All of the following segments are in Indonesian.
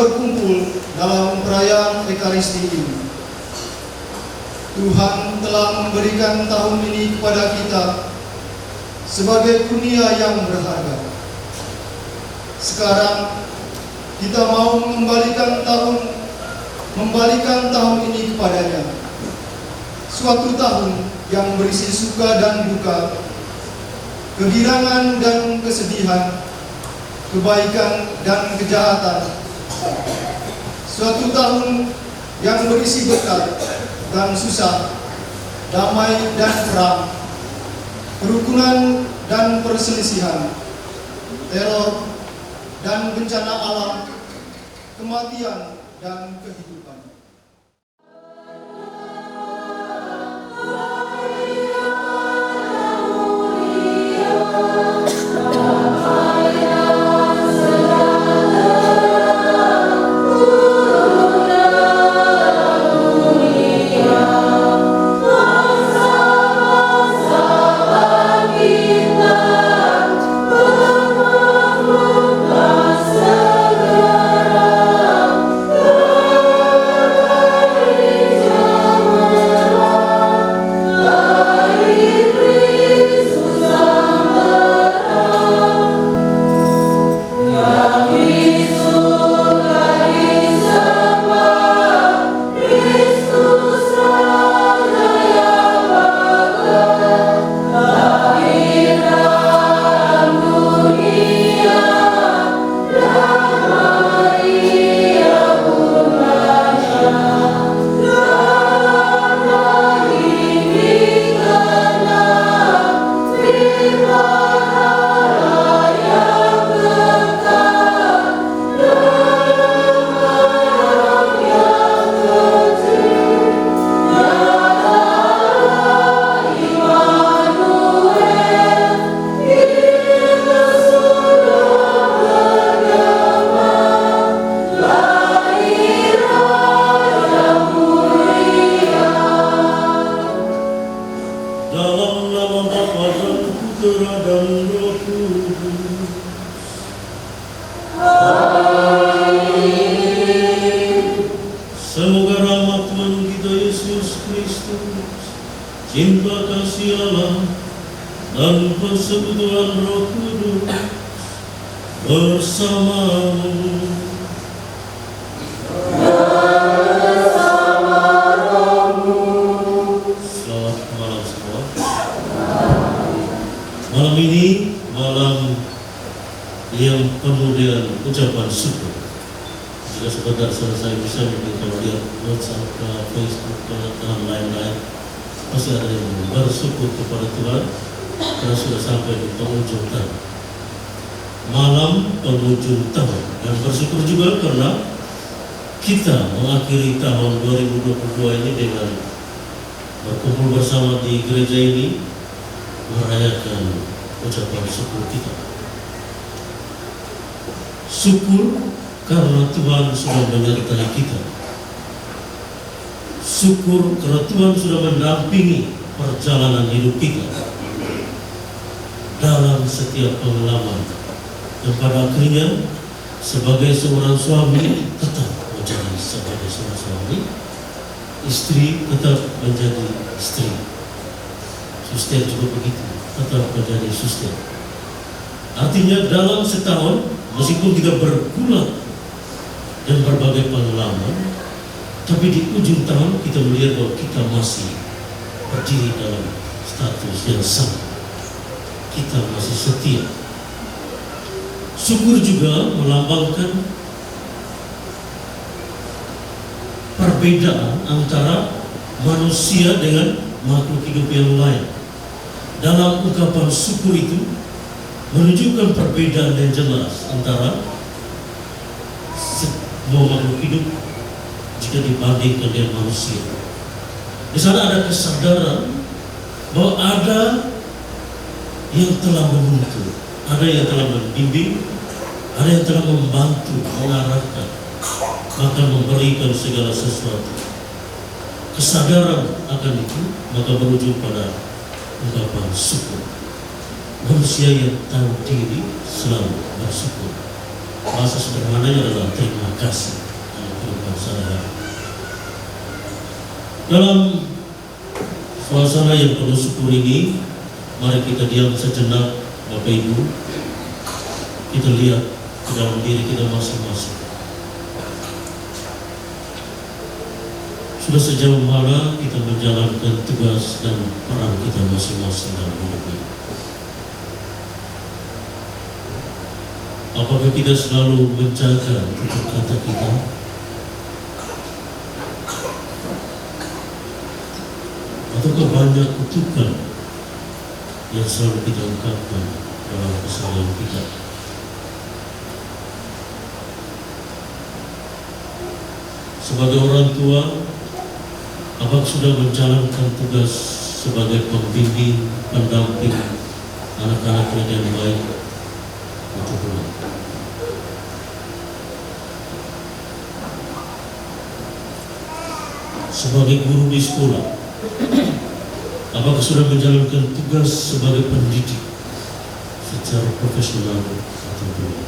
berkumpul dalam perayaan Ekaristi ini. Tuhan telah memberikan tahun ini kepada kita sebagai kurnia yang berharga. Sekarang kita mau mengembalikan tahun ini kepadanya. Suatu tahun yang berisi suka dan duka, kegirangan dan kesedihan, kebaikan dan kejahatan. Suatu tahun yang berisi berkat dan susah, damai dan perang, kerukunan dan perselisihan, teror dan bencana alam, kematian dan kehidupan. Semoga rahmat Tuhan kita Yesus Kristus, cinta kasih Allah, dan persekutuan Roh Kudus bersamamu. Selamat malam semua. Malam ini malam yang penuh dengan ucapan syukur. Jika sebentar selesai bisa mungkin kalau lihat WhatsApp, Facebook, dan lain-lain, pasti ada yang bersyukur kepada Tuhan karena sudah sampai di penghujung tahun. Malam penghujung tahun, dan bersyukur juga karena kita mengakhiri tahun 2022 ini dengan berkumpul bersama di gereja ini merayakan ucapan syukur kita. Syukur karena Tuhan sudah menyertai kita. Syukur karena Tuhan sudah mendampingi perjalanan hidup kita dalam setiap pengalaman, dan pada akhirnya sebagai seorang suami tetap menjadi sebagai seorang suami, istri tetap menjadi istri, suster juga begitu, tetap menjadi suster. Artinya dalam setahun meskipun kita bergulat dan berbagai pengalaman, tapi di ujung tahun kita melihat bahwa kita masih berdiri dalam status yang sama. Kita masih setia. Syukur juga melambangkan perbedaan antara manusia dengan makhluk hidup yang lain. Dalam ungkapan syukur itu menunjukkan perbedaan yang jelas antara semua makhluk hidup jika dibandingkan dengan manusia. Di sana ada kesadaran bahwa ada yang telah menuntun, ada yang telah membimbing, ada yang telah membantu, mengarahkan, bahkan memberikan segala sesuatu. Kesadaran akan itu maka berujung pada ungkapan syukur. Manusia yang tahu diri selalu bersyukur. Bahasa sederhananya adalah terima kasih dalam kehidupan sehari-hari. Dalam suasana yang penuh syukur ini, mari kita diam sejenak, Bapak Ibu. Kita lihat ke dalam diri kita masing-masing. Sudah sejauh mana kita menjalankan tugas dan peran kita masing-masing dalam hidup ini? Apakah kita selalu menjaga tutur kata kita? Ataukah banyak kutukan yang selalu kita ungkapkan dalam kesalahan kita? Sebagai orang tua, apakah sudah menjalankan tugas sebagai pembimbing, pendamping anak-anaknya yang baik atau belum? Sebagai guru di sekolah, apakah sudah menjalankan tugas sebagai pendidik secara profesional atau belum?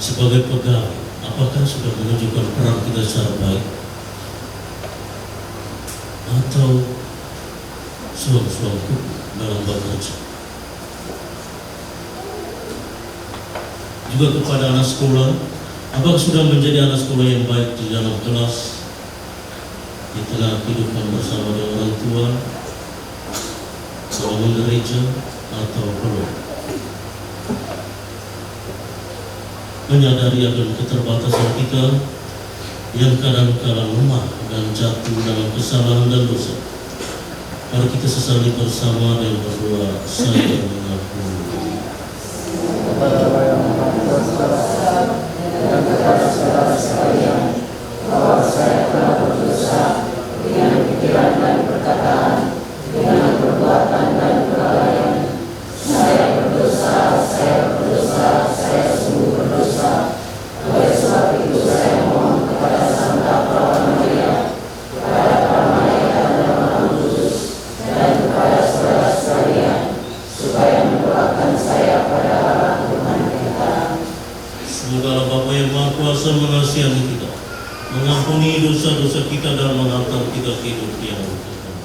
Sebagai pegawai, apakah sudah menunjukkan peran kita secara baik? Atau suam-suam dalam bekerja? Juga kepada anak sekolah, apakah sudah menjadi anak sekolah yang baik di dalam kelas, di tengah kehidupan bersama dengan orang tua, dalam gereja, atau belum? Menyadari akan keterbatasan kita yang kadang-kadang lemah dan jatuh dalam kesalahan dan dosa. Mari kita sesali bersama dan berdoa, saya mengaku. Kepada Allah yang Maha Kuasa dan kepada saudara sekalian, bahwa saya telah berdosa dengan pikiran dan perkataan, dengan perbuatan dan kelalaian. Saya berdosa, saya sungguh berdosa. Oleh sebab itu saya mohon kepada Santa Perawan Maria, kepada para malaikat dan Roh Kudus, dan kepada saudara sekalian, supaya mendoakan saya pada Allah Tuhan kita. Semoga Bapa yang Maha Kuasa mengasihani kita, mengampuni dosa-dosa kita dan menghantar kita ke hidup yang kekal.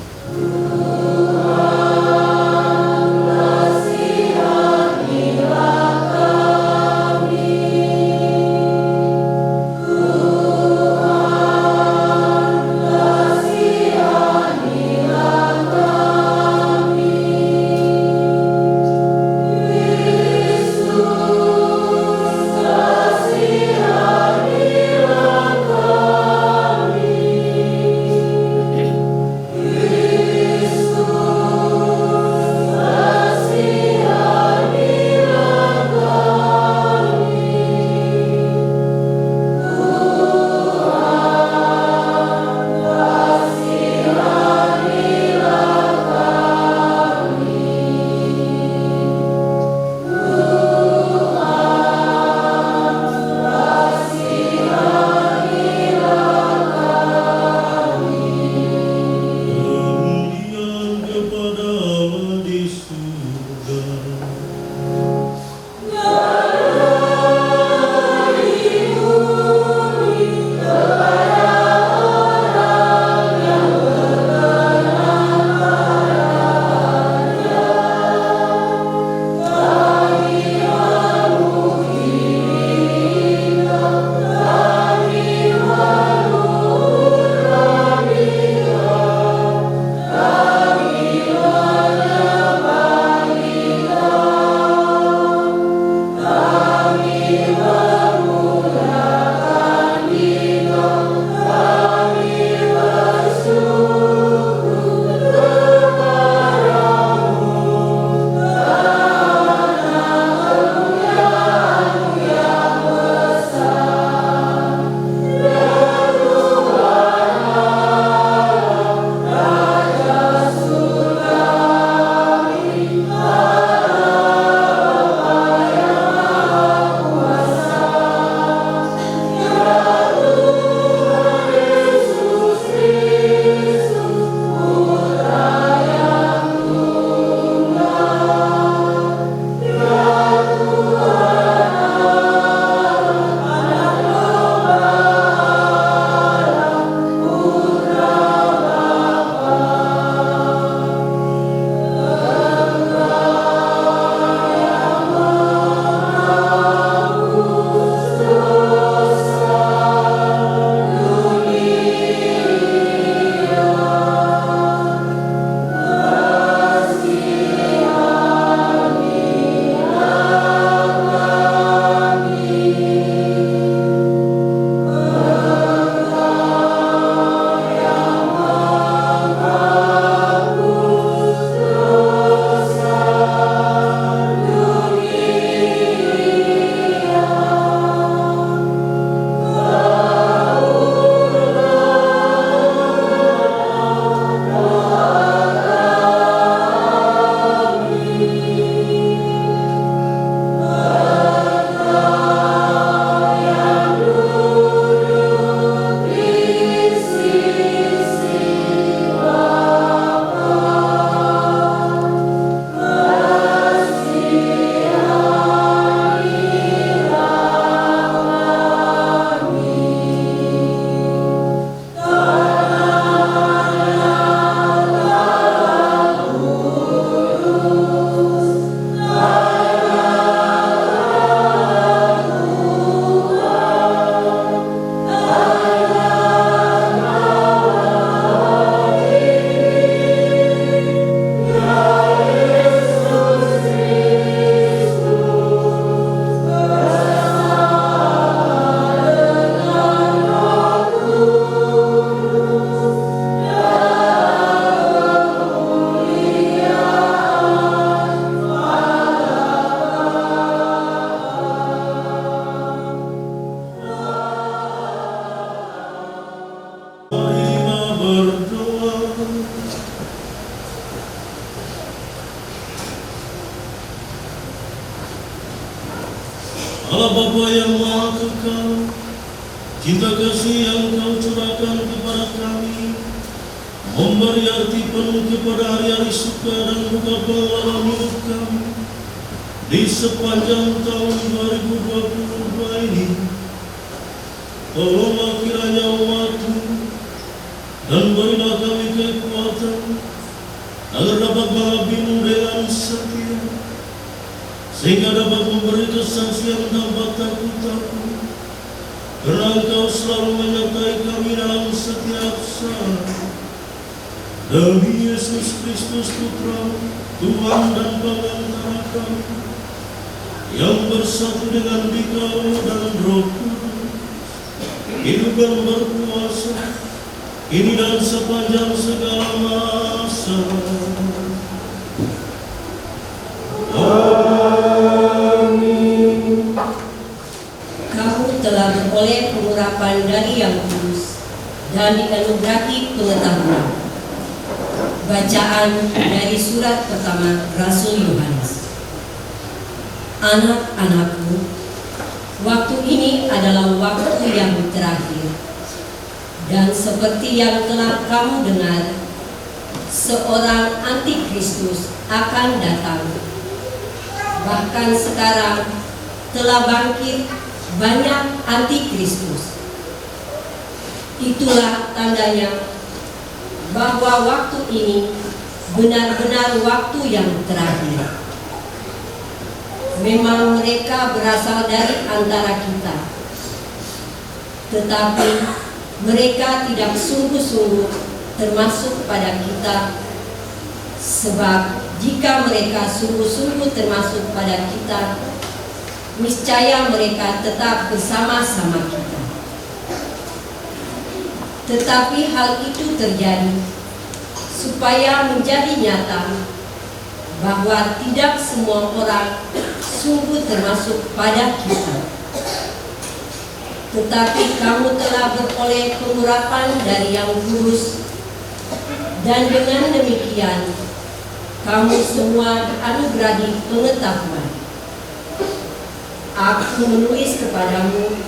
Allah Bapa yang Maha Kekal, cinta kasih yang Kau curahkan kepada kami memberi arti penuh kepada hari-hari suka dan duka pengalaman hidup kami di sepanjang tahun 2022 ini. Tolonglah kiranya waktu dan berilah kami kekuatan agar dapat mengabdi-Mu dengan setia, sehingga dapat memberi kesaksian tanpa takut-takut, karena Engkau selalu menyertai kami dalam setiap saat. Demi Yesus Kristus Putra, Tuhan dan Pengantara kami, yang bersatu dengan Dikau dan Roh Kudus, hidup dan berkuasa, kini dan sepanjang segala masa. Amin. Kamu telah beroleh pengurapan dari Yang Kudus dan dianugerahi pengetahuan. Bacaan dari surat pertama Rasul Yohanes. Anak-anakku, waktu ini adalah waktu yang terakhir. Dan seperti yang telah kamu dengar, seorang antikristus akan datang. Bahkan sekarang telah bangkit banyak antikristus. Itulah tandanya bahwa waktu ini benar-benar waktu yang terakhir. Memang mereka berasal dari antara kita, tetapi mereka tidak sungguh-sungguh termasuk pada kita, sebab jika mereka sungguh-sungguh termasuk pada kita, niscaya mereka tetap bersama-sama kita. Tetapi hal itu terjadi supaya menjadi nyata bahwa tidak semua orang sungguh termasuk pada kita. Tetapi kamu telah beroleh pengurapan dari Yang Kudus, dan dengan demikian kamu semua dianugerahi pengetahuan. Aku menulis kepadamu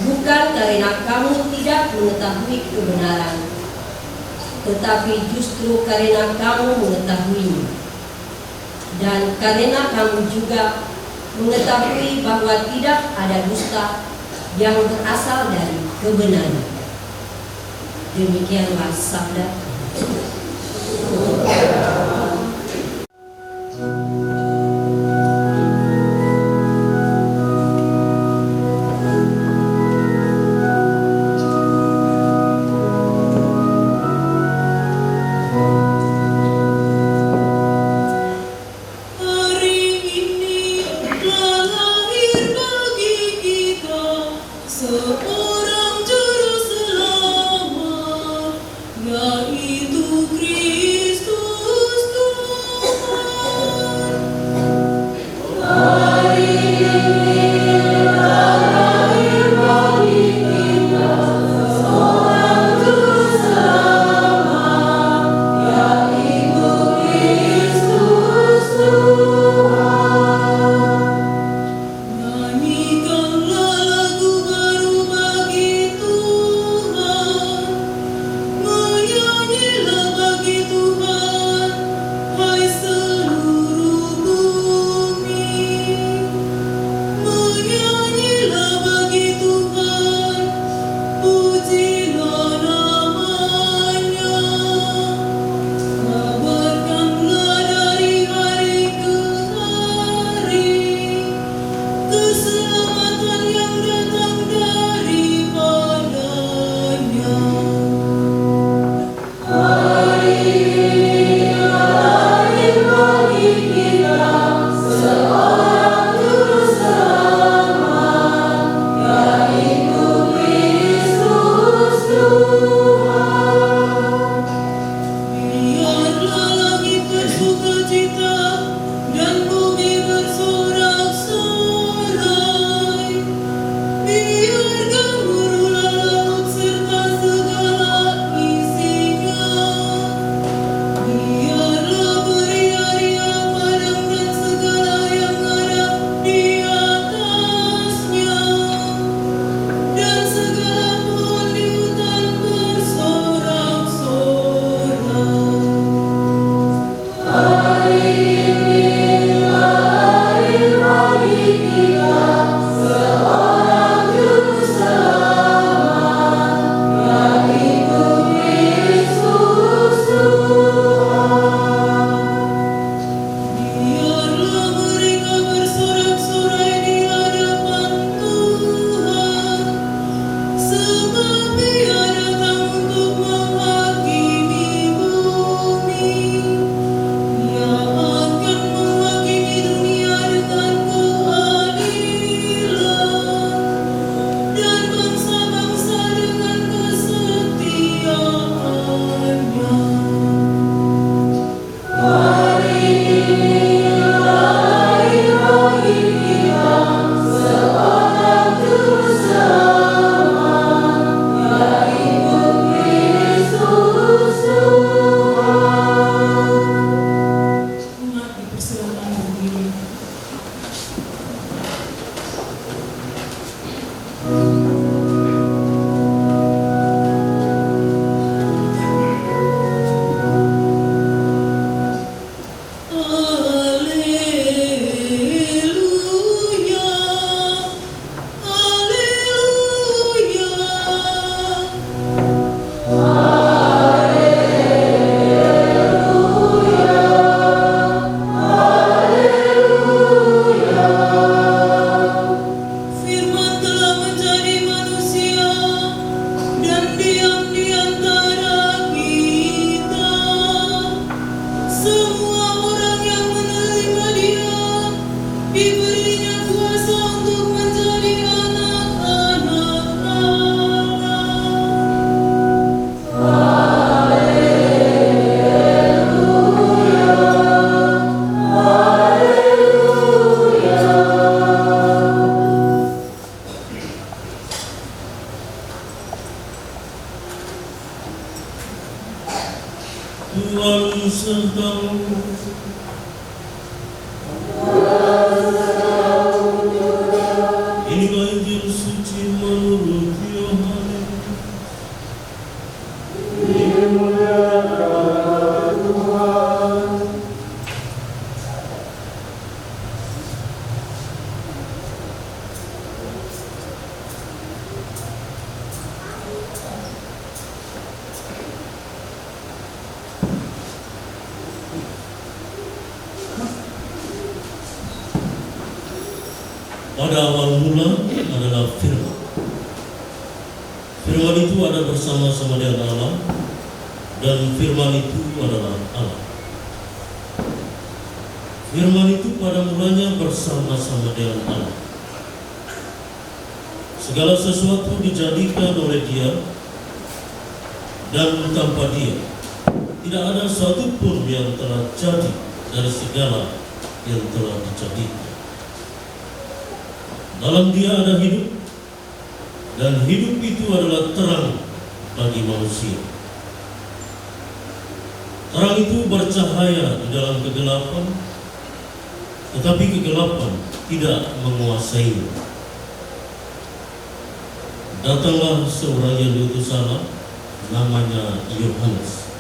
bukan karena kamu tidak mengetahui kebenaran, tetapi justru karena kamu mengetahuinya, dan karena kamu juga mengetahui bahwa tidak ada dusta yang berasal dari kebenaran. Demikianlah sabda. Seorang juru selamat, yaitu Kristus Tuhan. Hari ini lahir bagi kita seorang juru selamat, yaitu Kristus Tuhan. Nyanyikanlah lagu baru bagi sertamu. Inilah Injil suci menurut Yohanes. Dimuliakan Tuhan. Pada awal mula adalah firman. Firman itu ada bersama-sama dengan Allah, dan firman itu adalah Allah. Firman itu pada mulanya bersama-sama dengan Allah. Segala sesuatu dijadikan oleh Dia, dan tanpa Dia tidak ada satu pun yang telah jadi dari segala yang telah dijadikan. Dalam Dia ada hidup, dan hidup itu adalah terang bagi manusia. Terang itu bercahaya di dalam kegelapan, tetapi kegelapan tidak menguasainya. Datanglah seorang yang diutus Allah, namanya Yohanes.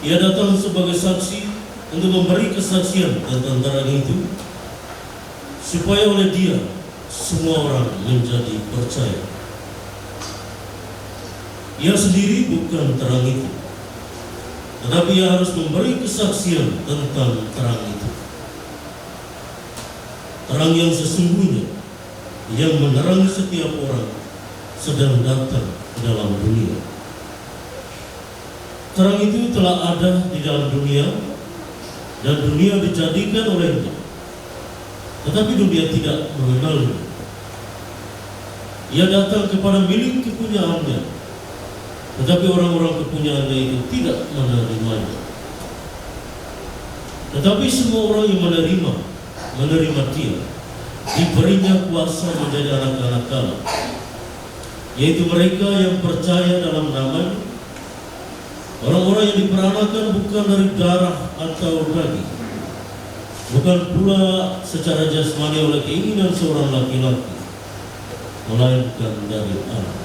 Ia datang sebagai saksi untuk memberi kesaksian tentang terang itu, supaya oleh Dia semua orang menjadi percaya. Ia sendiri bukan terang itu, tetapi ia harus memberi kesaksian tentang terang itu. Terang yang sesungguhnya, yang menerangi setiap orang, sedang datang ke dalam dunia. Terang itu telah ada di dalam dunia, dan dunia dijadikan olehnya, tetapi dunia tidak mengenalnya. Ia datang kepada milik kepunyaannya, tetapi orang-orang kepunyaannya itu tidak menerimanya. Tetapi semua orang yang menerima Dia, diberinya kuasa menjadi anak-anak Allah, yaitu mereka yang percaya dalam namanya, orang-orang yang diperanakan bukan dari darah atau daging, bukan pula secara jasmani oleh keinginan seorang laki-laki, melainkan dari Allah.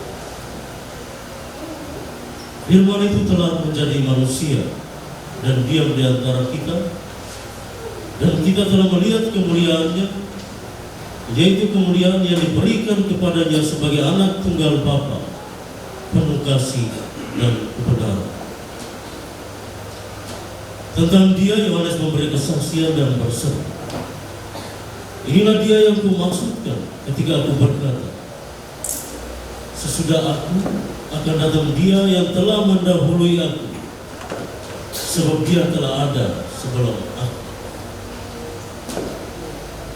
Firman itu telah menjadi manusia dan diam di antara kita, dan kita telah melihat kemuliaannya, yaitu kemuliaan yang diberikan kepadanya sebagai anak tunggal Bapa, penuh kasih dan kebenaran. Tentang Dia Yohanes memberi kesaksian dan berseru, inilah Dia yang kumaksudkan ketika aku berkata, sesudah aku akan datang Dia yang telah mendahului aku, sebab Dia telah ada sebelum aku.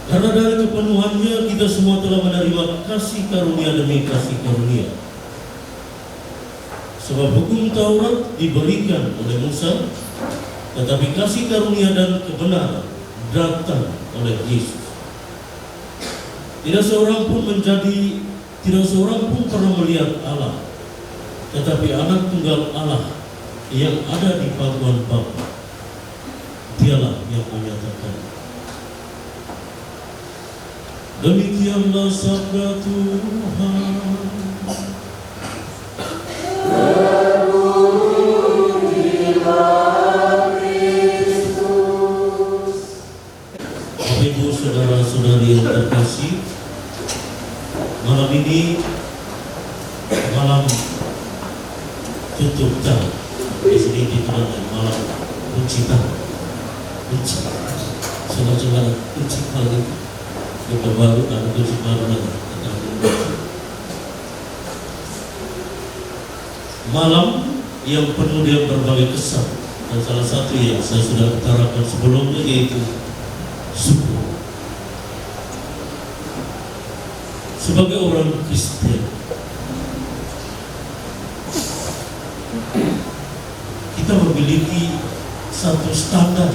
Karena dari kepenuhannya kita semua telah menerima kasih karunia demi kasih karunia. Sebab hukum Taurat diberikan oleh Musa, tetapi kasih karunia dan kebenaran datang oleh Yesus. Tidak seorang pun pernah melihat Allah, tetapi anak tunggal Allah yang ada di pangkuan Bapa, Dialah yang menyatakan. Demikianlah sabda Tuhan. Ibu saudara-saudari yang terkasih, malam ini malam tutup tahun. Di sini dikenal malam kunci tahun. Kunci. Coba kunci lagi. Kita baru ada kunci baru lagi. Malam yang penuh dengan berbagai kesan, dan salah satu yang saya sudah utarakan sebelumnya yaitu syukur. Sebagai orang Kristen, kita memiliki satu standar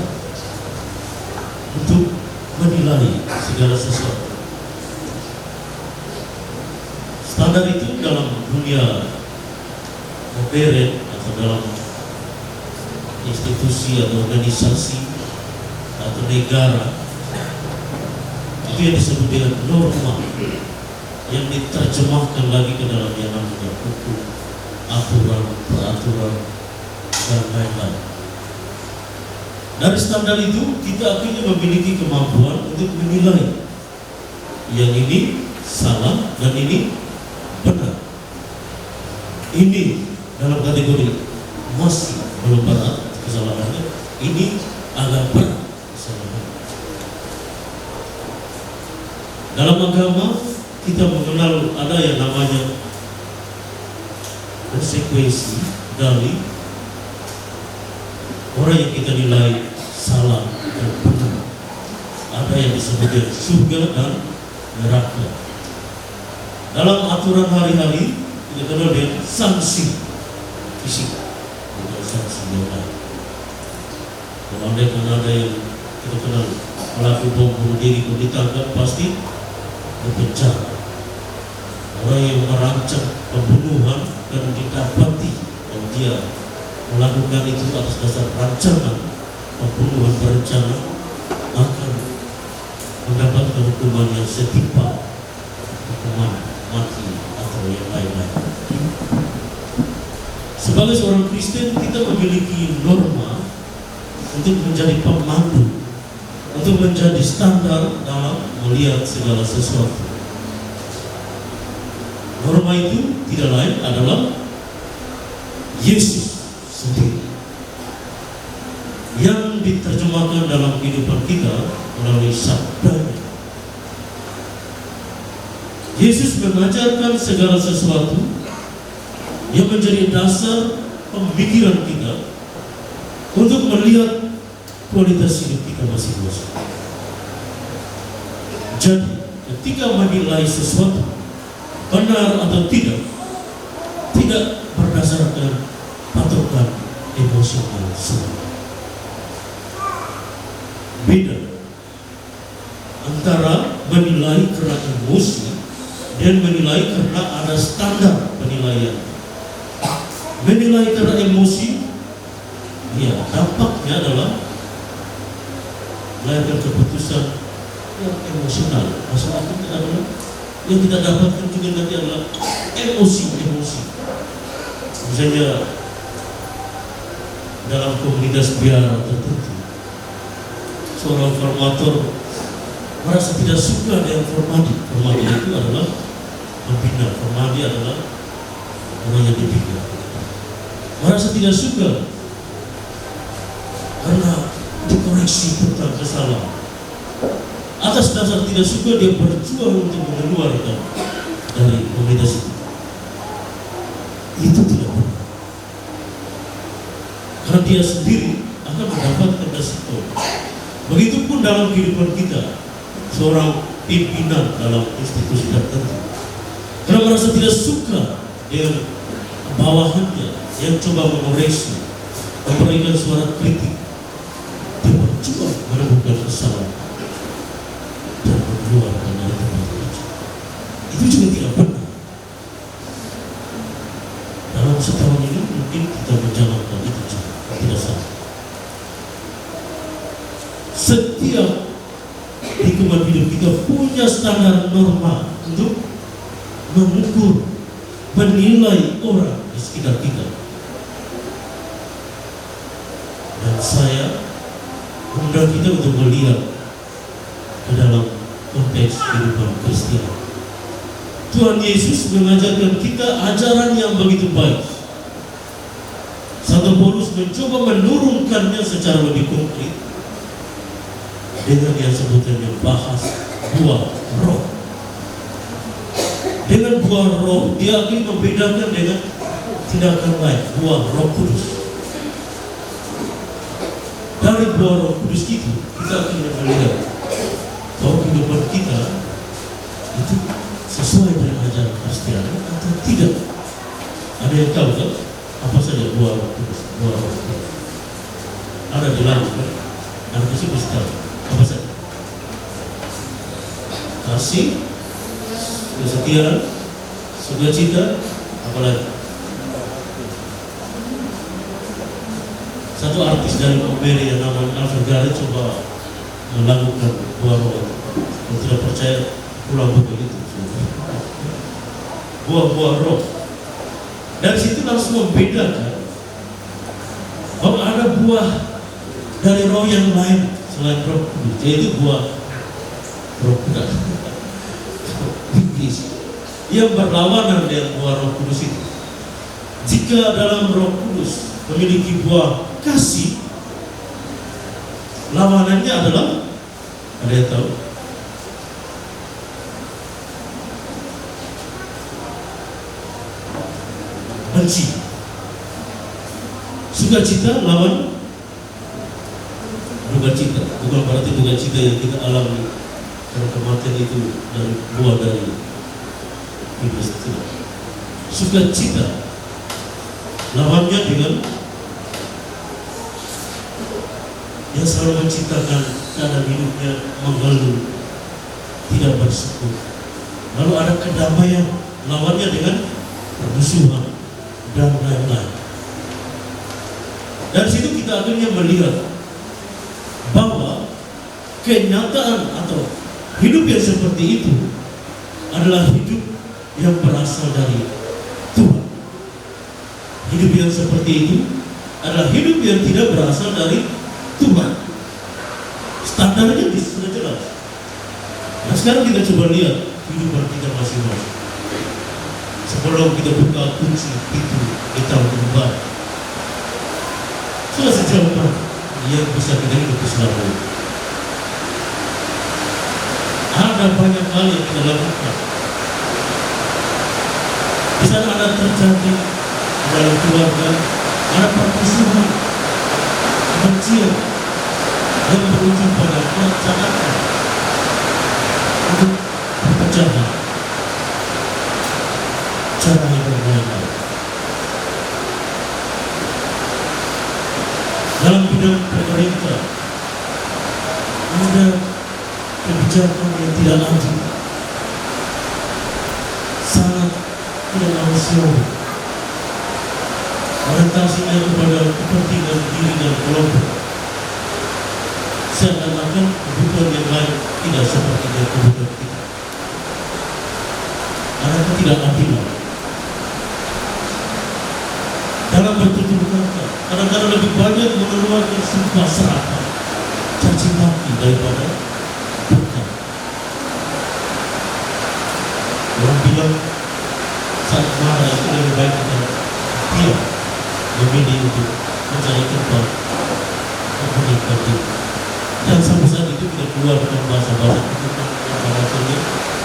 untuk menilai segala sesuatu. Standar itu dalam dunia modern atau dalam institusi atau organisasi atau negara, itu yang disebut dengan norma, yang diterjemahkan lagi ke dalam yang namanya hukum, aturan, peraturan, dan lain-lain. Dari standar itu kita akhirnya memiliki kemampuan untuk menilai yang ini salah dan ini benar. Ini dalam kategori masih belum berat kesalahannya, ini agak berat kesalahannya. Dalam agama kita mengenal ada yang namanya konsekuensi dari orang yang kita nilai salah dan benar. Ada yang disebut surga dan neraka. Dalam aturan hari-hari kita kenal dengan sanksi fisik, bukan sanksi yang lain. Kalau ada yang kita kenal pelaku bom bunuh diri, kalau ditangkap pasti dipenjara. Orang yang merancang pembunuhan dan didapati bahwa dia melakukan itu atas dasar rancangan pembunuhan berencana akan mendapatkan hukuman yang setimpal, hukuman mati atau yang lain-lain. Sebagai seorang Kristen kita memiliki norma untuk menjadi pemandu, untuk menjadi standar dalam melihat segala sesuatu. Norma itu tidak lain adalah Yesus sendiri yang diterjemahkan dalam kehidupan kita melalui sabdanya. Yesus mengajarkan segala sesuatu yang menjadi dasar pemikiran kita untuk melihat kualitas hidup kita masing-masing. Jadi ketika menilai sesuatu benar atau tidak berdasarkan patokan emosional semata. Beda antara menilai karena emosi dan menilai karena ada standar penilaian. Menilai karena emosi, ya dampaknya adalah melahirkan keputusan yang emosional. Masalahnya adalah yang kita dapatkan juga nanti adalah emosi. Misalnya dalam komunitas biara tertentu, seorang formator merasa tidak suka dengan formadi. Formadi itu adalah pembina. Formadi adalah orang yang dipikir. Merasa tidak suka karena dikoreksi tentang kesalahan. Atas dasar tidak suka dia berjuang untuk mengeluarkan dari komunitas itu. Itu tidak benar. Karena dia sendiri akan mendapatkan resiko. Begitupun dalam kehidupan kita, seorang pimpinan dalam institusi tertentu, karena merasa tidak suka dengan bawahannya yang coba mengoreksi, memberikan suara kritik, dia berjuang menemukan kesalahan dan mengeluarkan dari tempat kerja. Itu juga tidak benar. Dalam setahun ini mungkin kita menjalankan itu juga tidak salah. Setiap lingkungan hidup kita punya standar norma untuk mengukur, menilai orang di sekitar kita. Dan saya mengundang kita untuk melihat ke dalam konteks kehidupan Kristen. Tuhan Yesus mengajarkan kita ajaran yang begitu baik. Santo Paulus mencoba menurunkannya secara lebih konkret dengan yang sebutannya bahas buah roh. Dengan buah roh dia akan membedakan dengan tindakan lain, buah Roh Kudus. Dari buah Roh Kudus itu kita akan melihat bahwa kehidupan kita itu sesuai dengan ajaran Kristiani atau tidak. Ada yang tahu kan apa saja buah Roh Kudus? Buah Roh Kudus ada di dalam kan? Ada disebut tahu apa saja? Kasih, kesetiaan, sukacita, apalagi Satu artis dari Komberi yang namanya Alvin Gari coba melakukan buah roh. Kalau tidak percaya, pulang buku itu. Buah-buah roh. Dari situ langsung membedakan bahwa ada buah dari roh yang lain selain roh kudus, yaitu buah roh kudus. Yang berlawanan dengan buah roh kudus itu. Jika dalam roh kudus memiliki buah kasih, lawanannya adalah, ada yang tahu? Benci. Sukacita lawan duka cita. Bukan berarti duka cita yang kita alami karena kematian itu dari buah dari iblis itu. Sukacita lawannya dengan yang selalu menciptakan keadaan hidupnya mengeluh, tidak bersyukur. Lalu ada kedamaian, lawannya dengan permusuhan dan lain-lain. Dari situ kita akhirnya melihat bahwa kenyataan atau hidup yang seperti itu adalah hidup yang berasal dari Tuhan. Hidup yang seperti itu adalah hidup yang tidak berasal dari Tuhan. Standarnya sudah jelas. Nah sekarang kita coba lihat kehidupan kita masing-masing. Sebelum kita buka kunci itu di tahun baru, sudah sejauh mana yang bisa kita hidup selama. Ada banyak hal yang kita lakukan. Di sana ada terjadi dalam keluarga, ada permusuhan, kebencian yang berujung pada perencanaan untuk perpecahan, cara yang berbeda. Dalam bidang pemerintah ada kebijakan yang tidak adil, sangat tidak manusiawi, orientasinya kepada kepentingan diri dan kelompok, seakan-akan kebutuhan yang lain tidak seperti kebutuhan kita. Ada ketidakadilan dalam bertutur kata, kadang-kadang lebih banyak mengeluarkan sumpah serapah, caci maki daripada berkat. Orang bilang saat marah itu lebih baik kita diam, memilih untuk mencari tempat menikmati. Dan sampai saat itu kita keluar dengan bahasa-bahasa itu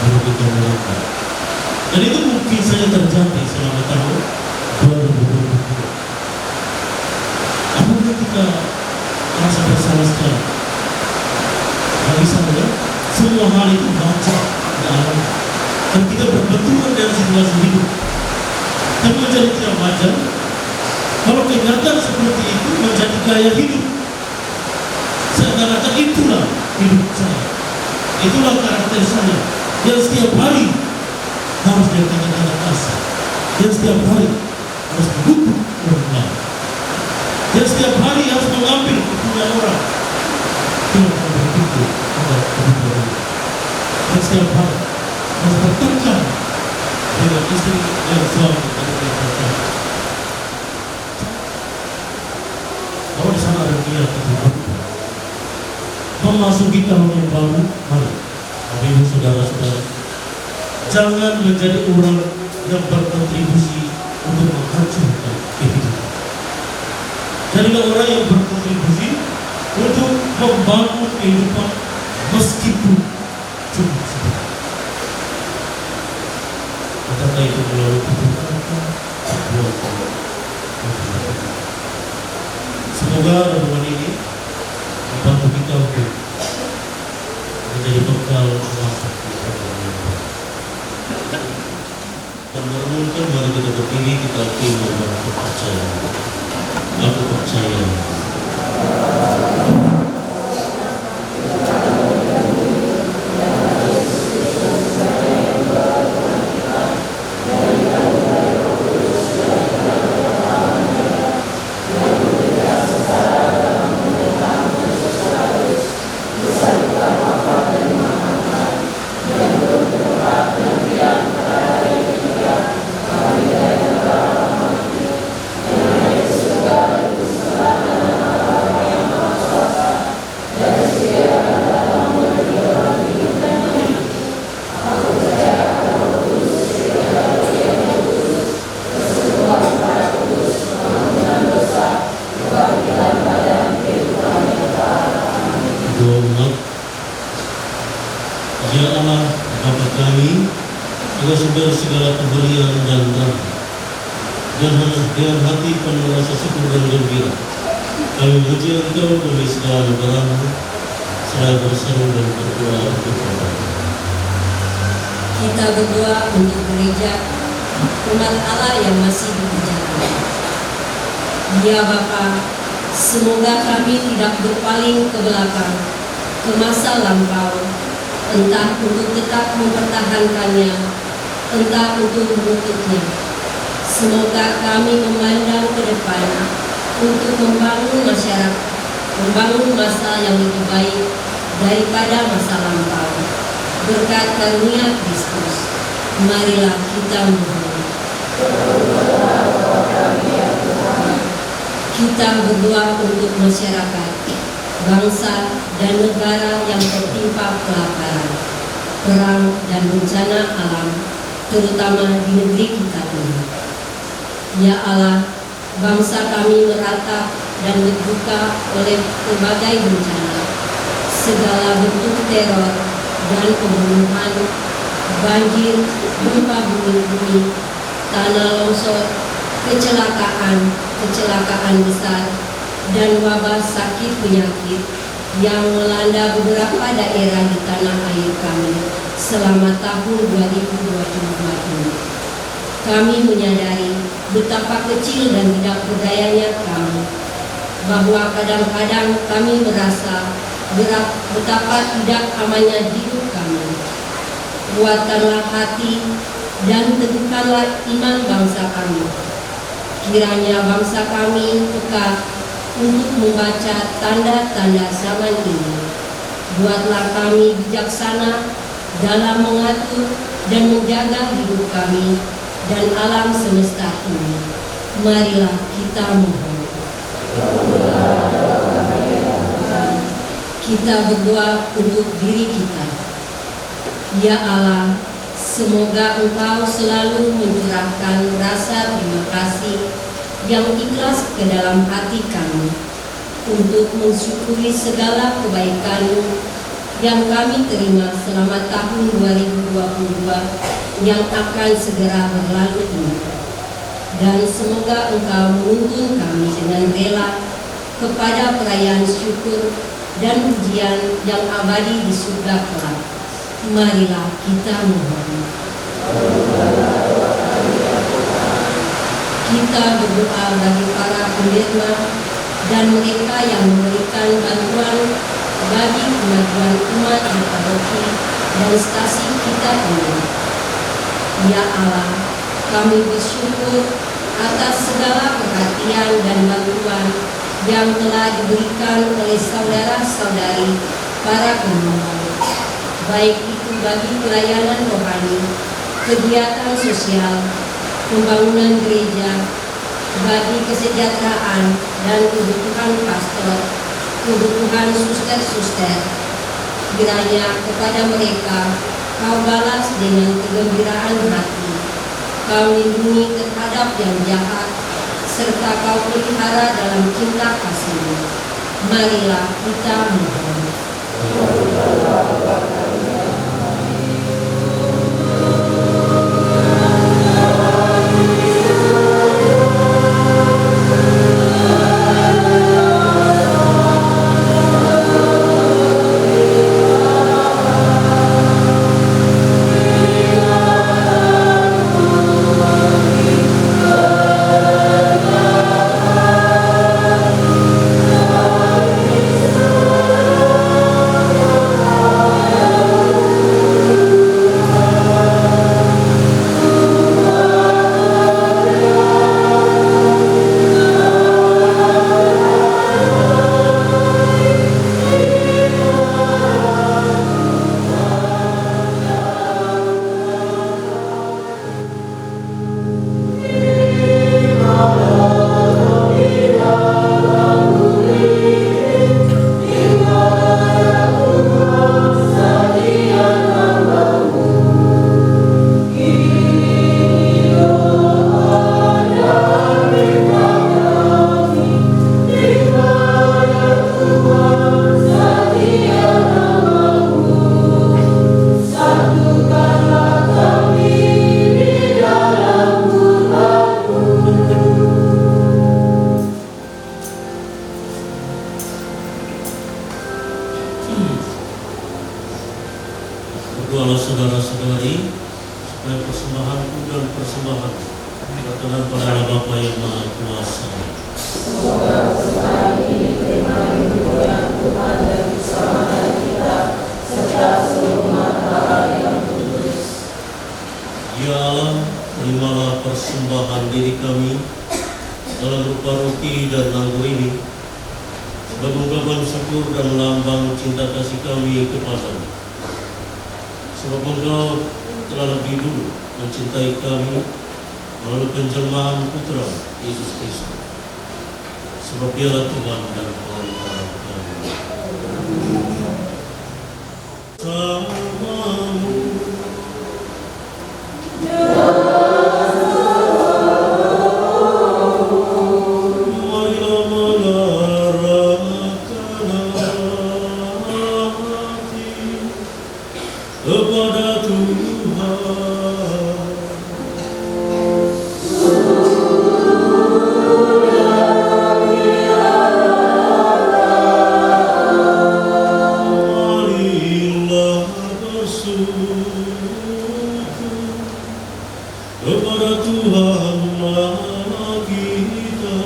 merugikan mereka. Dan itu mungkin saja terjadi selama tahun 2020. Apakah kita merasa bersalah sekali? Tidak bisa ya? Semua hal itu baca dalam dan kita berbenturan dengan situasi hidup. Tapi menjadi tidak wajar kalau kenyataan seperti itu menjadi gaya hidup. Seakan-akan itulah hidup saya, itulah karakter saya yang setiap hari harus dikatakan kasih, yang setiap hari harus mendukung orang lain, yang setiap hari harus mengambil kepunyaan orang, tidak berpikir pada kebutuhan, yang setiap hari harus bertengkar dengan istri dan suami dan anak-anak. Kalau di sana ada niat untuk memasuki tahun yang baru, mari, Bapak Ibu saudara-saudara, jangan menjadi orang yang berkontribusi untuk menghancurkan kehidupan. Jadilah orang yang berkontribusi untuk membangun kehidupan meskipun cuma sedikit. Karena itu melalui perbuatan, semoga renungan ini membantu kita untuk menjadi bekal masa kita dan merenungkan. Mari kita berdiri, kita akui bahwa aku percaya. Aku percaya. Kita kami, agar sumber segala pemberian dan rahmat. Dan dengan hati penuh rasa syukur dan gembira, kami memuji Engkau demi segala anugerah-Mu, seraya berseru dan berdoa untuk Bapa. Kita berdoa untuk gereja umat Allah yang masih berjalan. Ya Bapa, semoga kami tidak berpaling ke belakang, ke masa lampau, entah untuk tetap mempertahankannya, entah untuk menutupnya. Semoga kami memandang ke depan untuk membangun masyarakat, membangun masa yang lebih baik daripada masa lampau. Berkat karunia Kristus, marilah kita mohon. Kita berdoa untuk masyarakat, bangsa dan negara yang tertimpa kelaparan, perang dan bencana alam, terutama di negeri kita ini. Ya Allah, bangsa kami meratap dan berduka oleh berbagai bencana, segala bentuk teror dan pembunuhan, banjir, gempa bumi, tanah longsor, kecelakaan besar, dan wabah sakit penyakit yang melanda beberapa daerah di tanah air kami selama tahun 2022 ini. Kami menyadari betapa kecil dan tidak berdayanya kami, bahwa kadang-kadang kami merasa betapa tidak amannya hidup kami. Kuatkanlah hati dan teguhkanlah iman bangsa kami. Kiranya bangsa kami peka untuk membaca tanda-tanda zaman ini. Buatlah kami bijaksana dalam mengatur dan menjaga hidup kami dan alam semesta ini. Marilah kita mohon. Kita berdoa untuk diri kita. Ya Allah, semoga Engkau selalu mencurahkan rasa terima kasih yang ikhlas ke dalam hati kami untuk mensyukuri segala kebaikan-Mu yang kami terima selama tahun 2022 yang akan segera berlalu ini. Dan semoga Engkau menuntun kami dengan rela kepada perayaan syukur dan pujian yang abadi di surga kelak. Marilah kita mohon. Kita berdoa bagi para pendeta dan mereka yang memberikan bantuan bagi kemajuan umat di paroki dan stasi kita ini. Ya Allah, kami bersyukur atas segala perhatian dan bantuan yang telah diberikan oleh saudara-saudari para penyumbang, baik itu bagi pelayanan rohani, kegiatan sosial, pembangunan gereja, bagi kesejahteraan dan kebutuhan pastor, kebutuhan suster-suster. Kiranya kepada mereka Kau balas dengan kegembiraan hati, Kau lindungi terhadap yang jahat, serta Kau pelihara dalam cinta kasih-Mu. Marilah kita mohon. Amen. supaya persembahanku dan persembahan berkenan pada Allah Bapa yang Maha Kuasa. Semoga persembahan ini diterima rindu yang Tuhan dan keselamatan kita serta seluruh umat Allah yang kudus. Ya Allah, terimalah persembahan diri kami dalam rupa roti dan anggur ini sebagai ungkapan syukur dan lambang cinta kasih kami kepadamu. Sebab Engkau telah lebih dulu mencintai kami melalui penjelmaan Putra Yesus Kristus. Sebab Dialah Tuhan dan Pengantara kami. Samamu. Marilah mengarahkan hati kepada Tuhan. Marilah bersyukur kepada Tuhan Allah kita.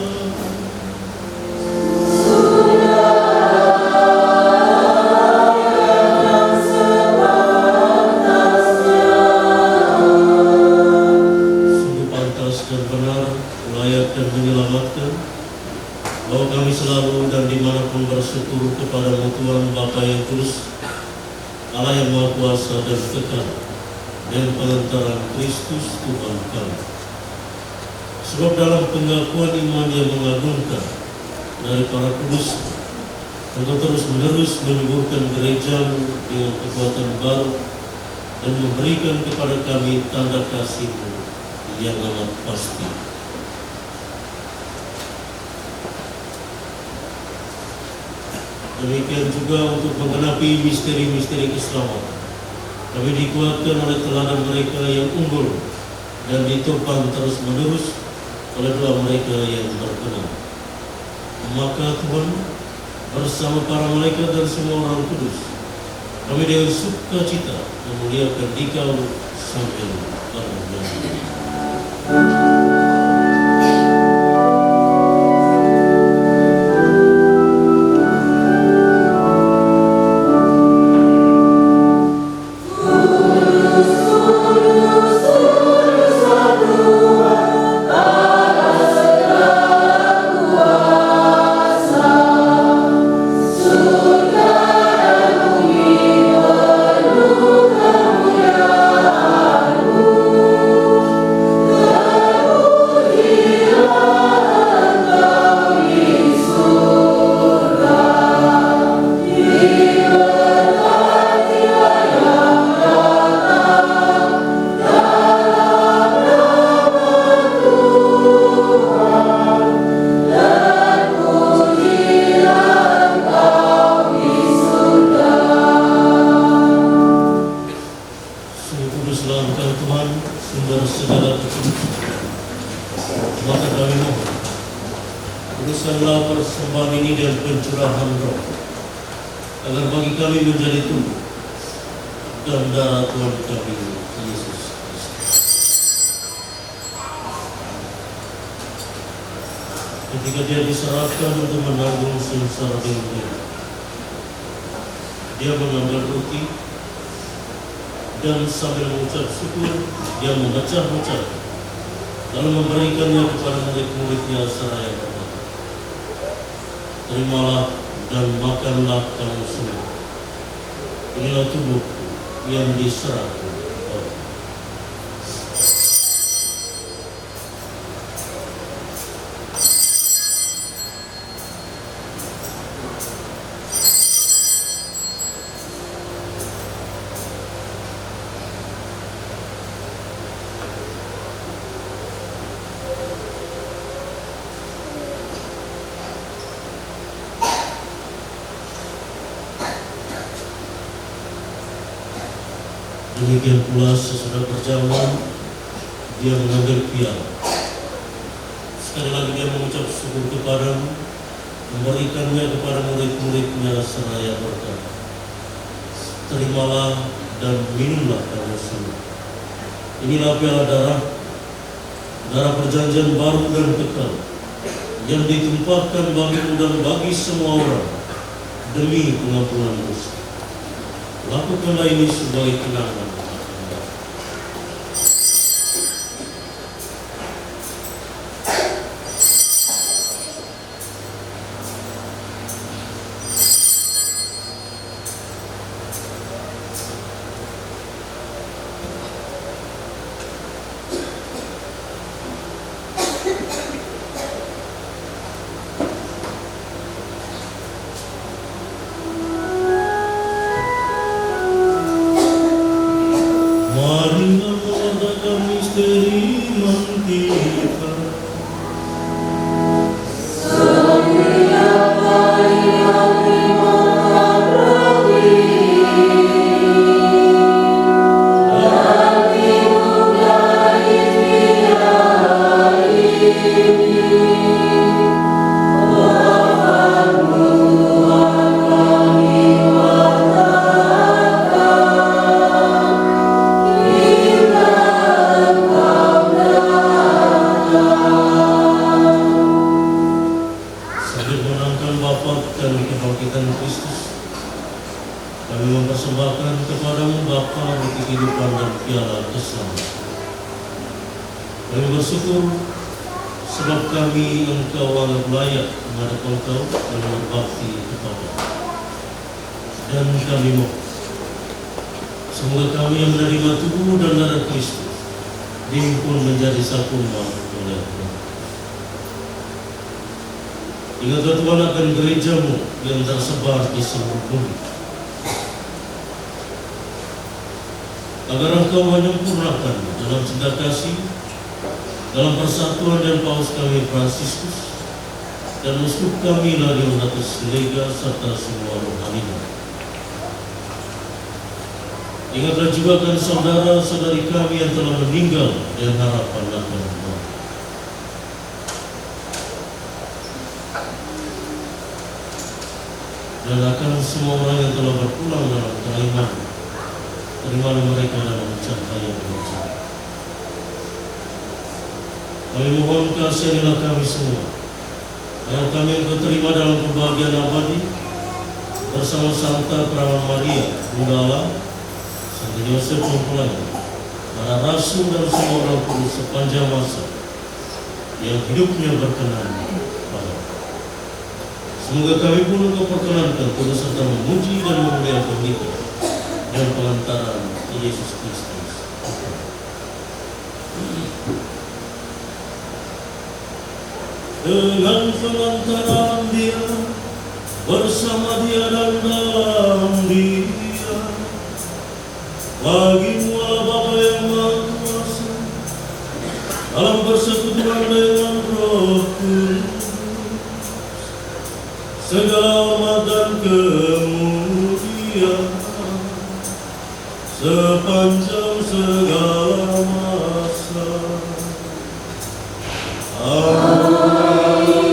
Sungguh pantas dan benar, layak dan menyelamatkan, bahwa kami selalu dan dimanapun bersyukur kepada Tuhan Bapa yang Kudus, Allah yang Maha Kuasa dan kekal, dan pengantaran Kristus Tuhan kami. Sebab dalam pengakuan iman yang mengagumkan dari para kudus, Engkau terus menerus menyuburkan gereja-Mu dengan kekuatan baru dan memberikan kepada kami tanda kasih-Mu yang amat pasti. Demikian juga untuk menggenapi misteri-misteri keselamatan, kami dikuatkan oleh teladan mereka yang unggul dan ditopang terus-menerus oleh doa mereka yang berkenan. Maka Tuhan bersama para malaikat dan semua orang kudus, kami dengan sukacita memuliakan Dikau sampai lamanya. Maka kami mohon, kuduskanlah persembahan ini dan pencurahan roh, agar bagi kami menjadi tubuh dan darah Tuhan kami Yesus Kristus. Ketika Dia diserahkan untuk menanggung sengsara dunia, Dia mengambil roti dan sambil mengucap syukur, Dia memecah-mecah, lalu memberikannya kepada murid-muridnya seraya berkata, "Terimalah dan makanlah kamu semua. Inilah tubuhku yang diserahkan kepada." Demikian pula sesudah berjalan, Dia mengambil piala. Sekali lagi Dia mengucap syukur kepadamu, memberikannya kepada murid-muridnya seraya berkata, "Terimalah dan minumlah kamu semua. Inilah piala darah perjanjian baru dan kekal, yang ditumpahkan bagimu dan bagi semua orang demi pengampunan dosa. Lakukanlah ini sebagai kenangan. Marilah mengadakan misteri mantikan. Sambil menangkan wafat dan kebangkitan Kristus, kami mempersembahkan kepadamu Bapa roti kehidupan dan piala keselamatan. Kami bersyukur sebab kami Engkau anggap layak menghadap Engkau dan berbakti kepada. Dan kami mohon, semoga kami yang menerima tubuh dan darah Kristus dihimpun menjadi satu umat oleh Allah. Ingatlah Tuhan akan gerejamu yang tersebar di seluruh bumi, agar Engkau menyempurnakan dalam cinta kasih, dalam persatuan dan Paus kami Fransiskus, dan uskup kami Laudatus Lega serta semua rohaninya. Ingatlah juga akan saudara-saudari kami yang telah meninggal dan harapan akan Allah. Dan akan semua orang yang telah berpulang dalam keimanan, terimalah mereka dalam cahaya berjalan. Kami mohon kasihanilah kami semua, agar kami Engkau terima dalam kebahagiaan abadi bersama Santa Perawan Maria, Bunda Allah, Santo Yosef Mempelai, para rasul dan semua orang kudus sepanjang masa yang hidupnya berkenan pada. Semoga kami pun Engkau perkenankan turut serta memuji dan memuliakan kita dan pengantaran Yesus Kristus. Dengan pengantaran Dia, bersama Dia dan dalam Dia, bagimu Allah Bapa yang Maha Kuasa, dalam persekutuan dengan Roh Kudus, segala hormat dan kemuliaan sepanjang segala masa. Amin.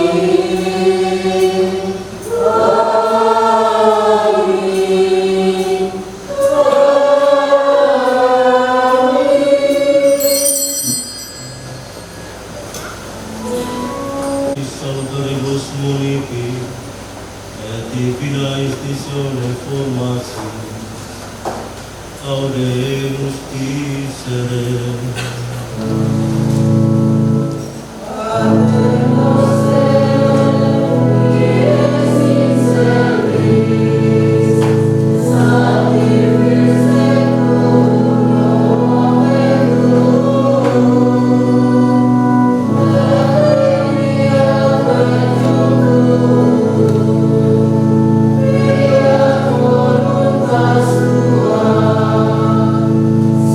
Salutaribus munipi et divina istitione formasi audemus miserere.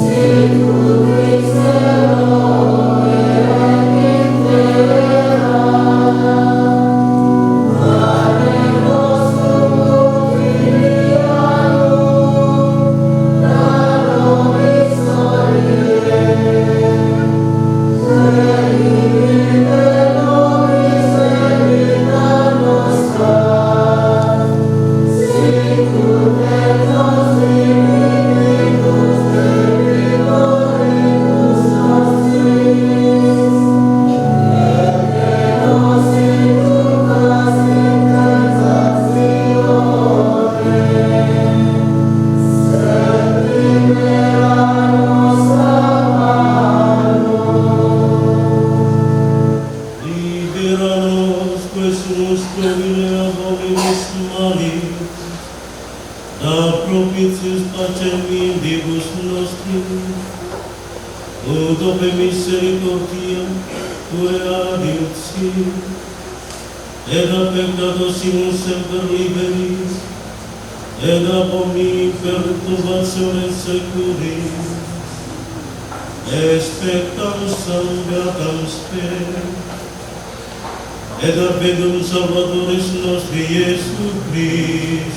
Sicut Christe Dope misericordia tue adiuti, et a peccatosimus semper liberi, et a pomni perturbationes securi, expectam beatam spem, et adventum Salvadoris nostri Iesu Christi.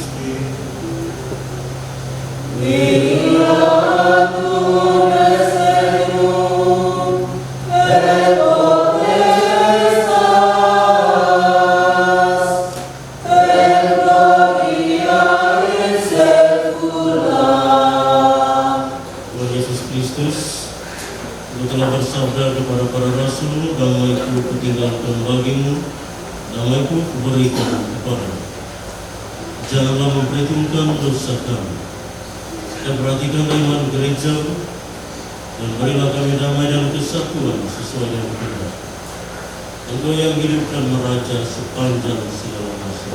Tuhan Yesus Kristus, Engkau telah bersabda kepada para rasul, damai-Ku kutinggalkan bagimu, damai-Ku kuberikan kepadamu. Janganlah memperhitungkan dosa kami, dan perhatikan iman gereja, dan berilah kami damai dan kesatuan sesuai dengan kehendak. Engkau yang hidup dan meraja sepanjang segala masa.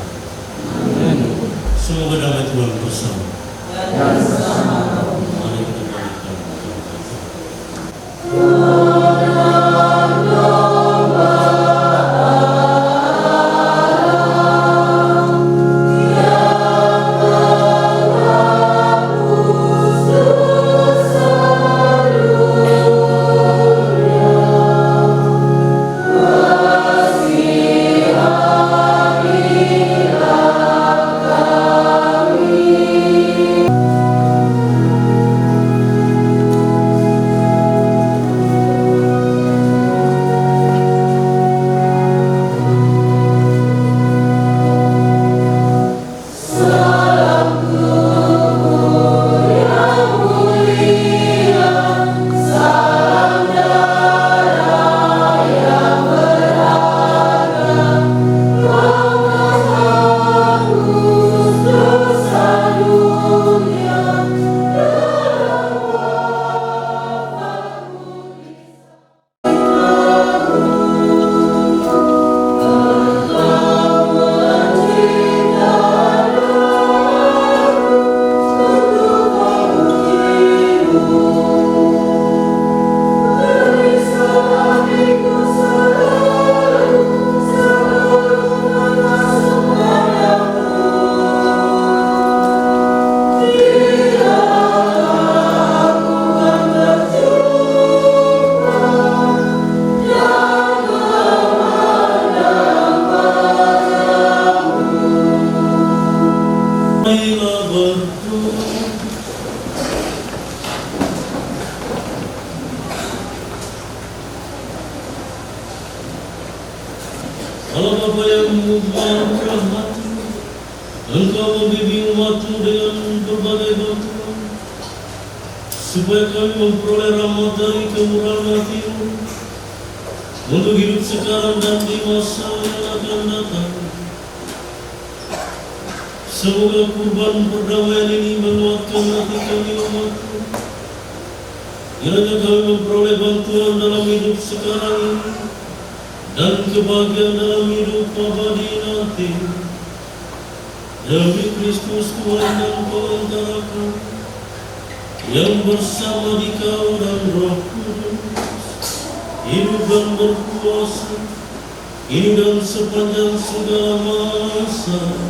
Semoga damai Tuhan bersama. Mari kita berikan Allah Bapa yang mengubahkan hati, Engkau membimbing umat-Mu dengan berbagai bantuan, supaya kami memperoleh rahmat dari kemurahan hati-Mu untuk hidup sekarang dan di masa yang akan datang. Semoga kurban perdamaian ini menguatkan hati kami umat-Mu. Kiranya kami memperoleh bantuan dalam hidup sekarang ini dan kebahagiaan dalam hidup abadi nanti. Demi Kristus Tuhan dan Pengantara kami, yang bersama Dikau dan Roh Kudus, hidup dan berkuasa, ini dan sepanjang segala masa.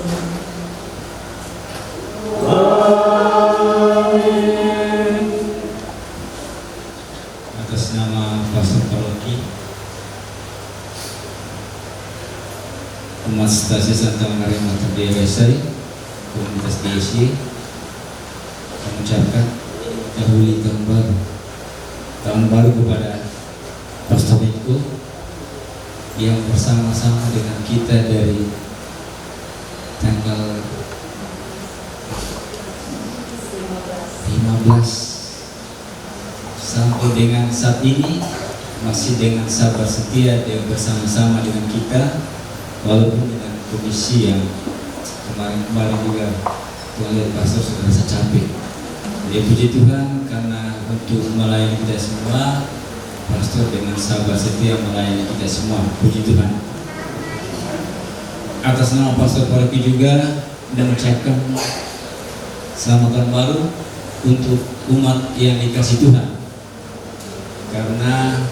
Amin. Atas nama Pastor Paroki Umat Stasi Santa Maria Mater Dei Lesai, Komunitas DSY, mengucapkan dahulu tahun baru kepada Pastor Eko yang bersama-sama dengan kita dari tanggal 15 sampai dengan saat ini masih dengan sabar setia dia bersama-sama dengan kita, walaupun dengan kondisi yang kemarin juga Tuhan lihat pastor sudah rasa capek. Jadi puji Tuhan karena untuk melayani kita semua, pastor dengan sabar setia melayani kita semua. Puji Tuhan. Atas nama Pastor Paroki juga mengucapkan selamat tahun baru untuk umat yang dikasih Tuhan. karena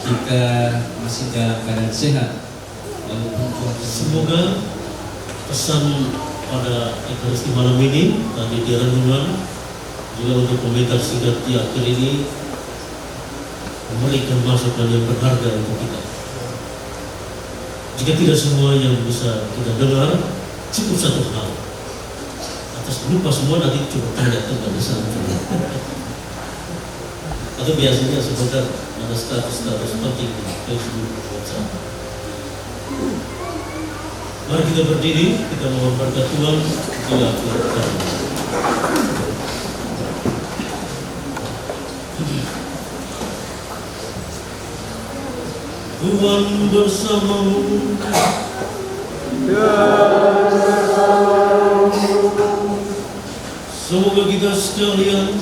kita masih dalam keadaan sehat. Semoga pesan pada Ekaristi malam ini tadi di renungan juga untuk komentar singkat di akhir ini memberikan masukan yang berharga untuk kita. Jika tidak semua yang bisa kita dengar, cukup satu hal. Atas lupa semua nanti coba tanya kepada sana. Atau biasanya sebentar ada status-status penting di Facebook, WhatsApp. Mari kita berdiri, kita mohon berkat Tuhan bila kita. Tuhan bersamamu. Semoga kita sekalian,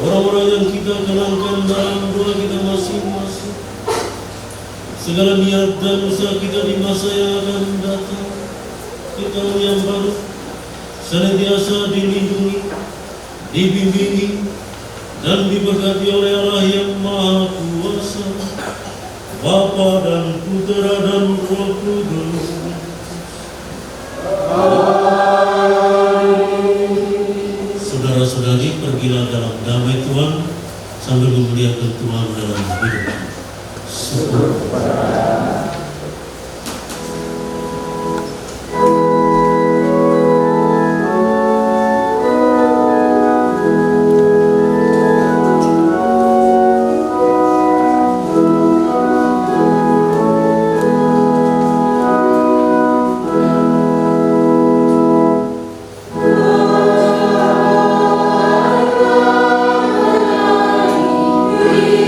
orang-orang yang kita kenalkan dalam doa kita masing-masing, segala niat dan usaha kita di masa yang akan datang, di tahun yang baru, senantiasa dilindungi, dibimbingi, dan diberkati oleh Allah yang Maha Kuasa, Bapa dan Putera dan Roh Kudus. Saudara-saudari, pergilah dalam damai Tuhan sambil memuliakan Tuhan dalam hidup. Syukur kepada Allah. We